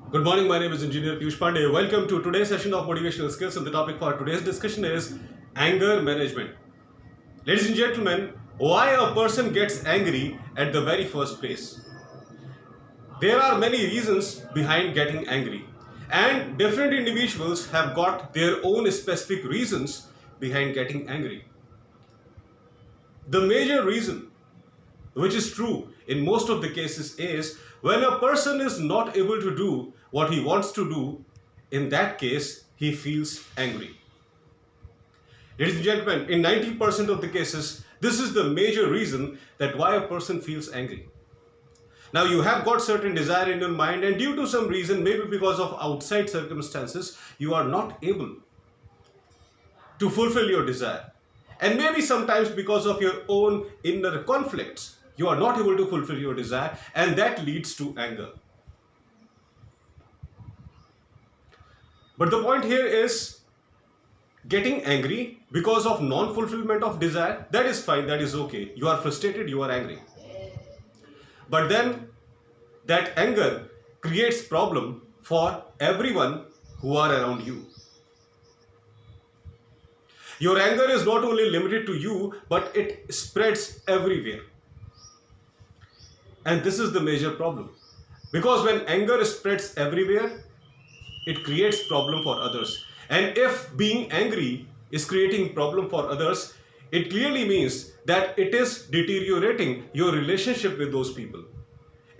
Good morning, my name is Engineer Piyush Pandey. Welcome to today's session of Motivational Skills, and the topic for today's discussion is anger management. Ladies and gentlemen, why a person gets angry at the very first place? There are many reasons behind getting angry, and different individuals have got their own specific reasons behind getting angry. The major reason, which is true in most of the cases, is when a person is not able to do what he wants to do, in that case, he feels angry. Ladies and gentlemen, in 90% of the cases, this is the major reason that why a person feels angry. Now, you have got certain desire in your mind, and due to some reason, maybe because of outside circumstances, you are not able to fulfill your desire. And maybe sometimes because of your own inner conflicts, you are not able to fulfill your desire, and that leads to anger. But the point here is getting angry because of non-fulfillment of desire. That is fine, that is okay. You are frustrated, you are angry. But then that anger creates problem for everyone who are around you. Your anger is not only limited to you, but it spreads everywhere. And this is the major problem. Because when anger spreads everywhere, it creates problem for others. And if being angry is creating problem for others, it clearly means that it is deteriorating your relationship with those people.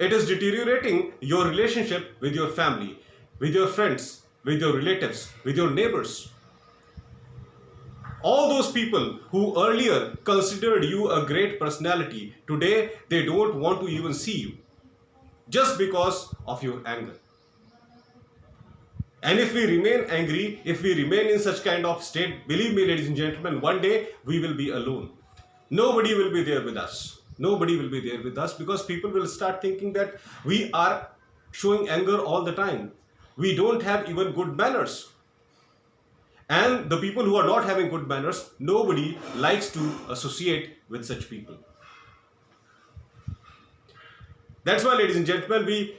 It is deteriorating your relationship with your family, with your friends, with your relatives, with your neighbors. All those people who earlier considered you a great personality, today they don't want to even see you just because of your anger. And if we remain angry, if we remain in such kind of state, believe me, ladies and gentlemen, one day we will be alone. Nobody will be there with us. Nobody will be there with us, because people will start thinking that we are showing anger all the time. We don't have even good manners. And the people who are not having good manners, nobody likes to associate with such people. That's why, ladies and gentlemen, we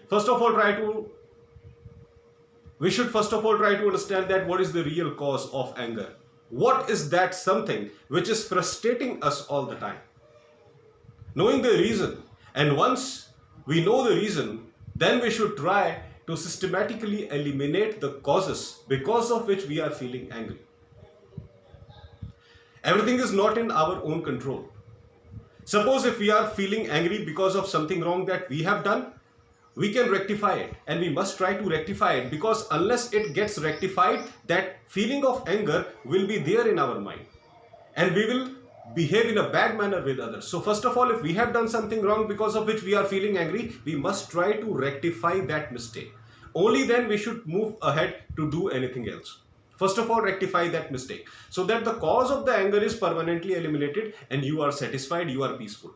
should first of all try to understand that what is the real cause of anger. What is that something which is frustrating us all the time? Knowing the reason, and once we know the reason, then we should try to systematically eliminate the causes because of which we are feeling angry. Everything is not in our own control. Suppose if we are feeling angry because of something wrong that we have done, we can rectify it, and we must try to rectify it, because unless it gets rectified, that feeling of anger will be there in our mind, and we will behave in a bad manner with others. So first of all, if we have done something wrong because of which we are feeling angry, we must try to rectify that mistake. Only then we should move ahead to do anything else. First of all, rectify that mistake so that the cause of the anger is permanently eliminated and you are satisfied, you are peaceful.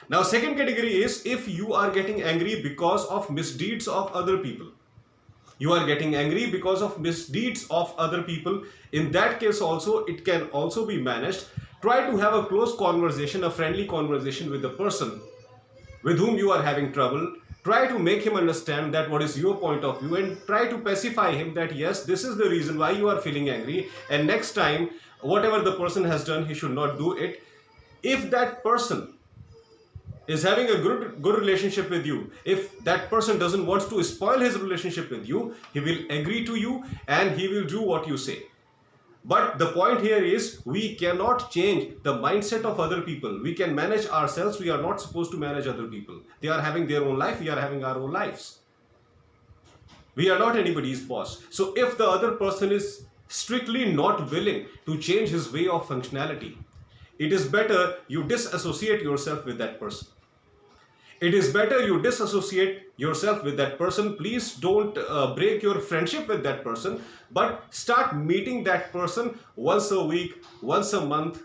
Now, second category is if you are getting angry because of misdeeds of other people. You are getting angry because of misdeeds of other people. In that case also, it can also be managed. Try to have a close conversation, a friendly conversation with the person with whom you are having trouble. Try to make him understand that what is your point of view, and try to pacify him that yes, this is the reason why you are feeling angry, and next time whatever the person has done, he should not do it. If that person is having a good relationship with you, if that person doesn't want to spoil his relationship with you, he will agree to you and he will do what you say. But the point here is we cannot change the mindset of other people. We can manage ourselves. We are not supposed to manage other people. They are having their own life. We are having our own lives. We are not anybody's boss. So if the other person is strictly not willing to change his way of functionality, it is better you disassociate yourself with that person. It is better you disassociate yourself with that person. Please don't break your friendship with that person, but start meeting that person once a week, once a month,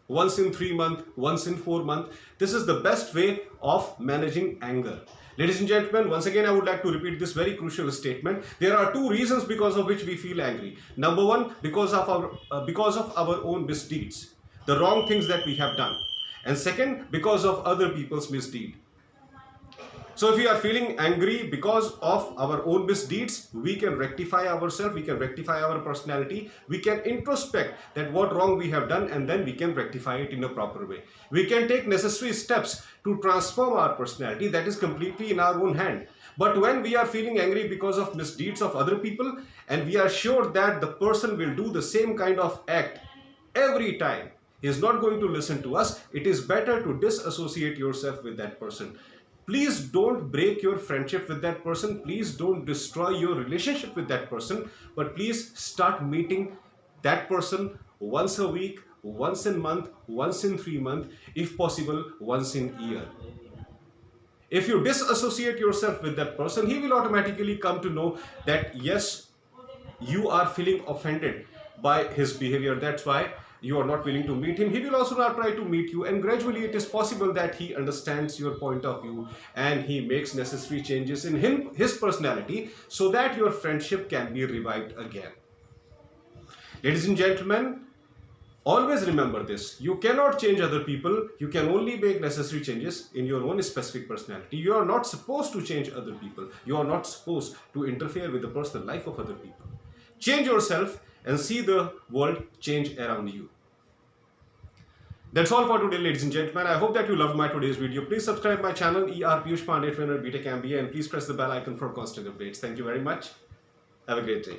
once in 3 months, once in 4 months. This is the best way of managing anger. Ladies and gentlemen, once again I would like to repeat this very crucial statement. There are two reasons because of which we feel angry. Number one, because of our own misdeeds, the wrong things that we have done. And second, because of other people's misdeed. So if we are feeling angry because of our own misdeeds, we can rectify ourselves, we can rectify our personality, we can introspect that what wrong we have done, and then we can rectify it in a proper way. We can take necessary steps to transform our personality. That is completely in our own hand. But when we are feeling angry because of misdeeds of other people, and we are sure that the person will do the same kind of act every time, he is not going to listen to us, it is better to disassociate yourself with that person. Please don't break your friendship with that person. Please don't destroy your relationship with that person. But please start meeting that person once a week, once in a month, once in 3 months, if possible, once in a year. If you disassociate yourself with that person, he will automatically come to know that yes, you are feeling offended by his behavior. That's why you are not willing to meet him. He will also not try to meet you, and gradually it is possible that he understands your point of view and he makes necessary changes in his personality, so that your friendship can be revived again. Ladies and gentlemen, always remember this: you cannot change other people, you can only make necessary changes in your own specific personality. You are not supposed to change other people, you are not supposed to interfere with the personal life of other people. Change yourself and see the world change around you. That's all for today, ladies and gentlemen. I hope that you loved my today's video. Please subscribe my channel, ER Piyush Pandey, Trainer, BTech MBA, and please press the bell icon for constant updates. Thank you very much. Have a great day.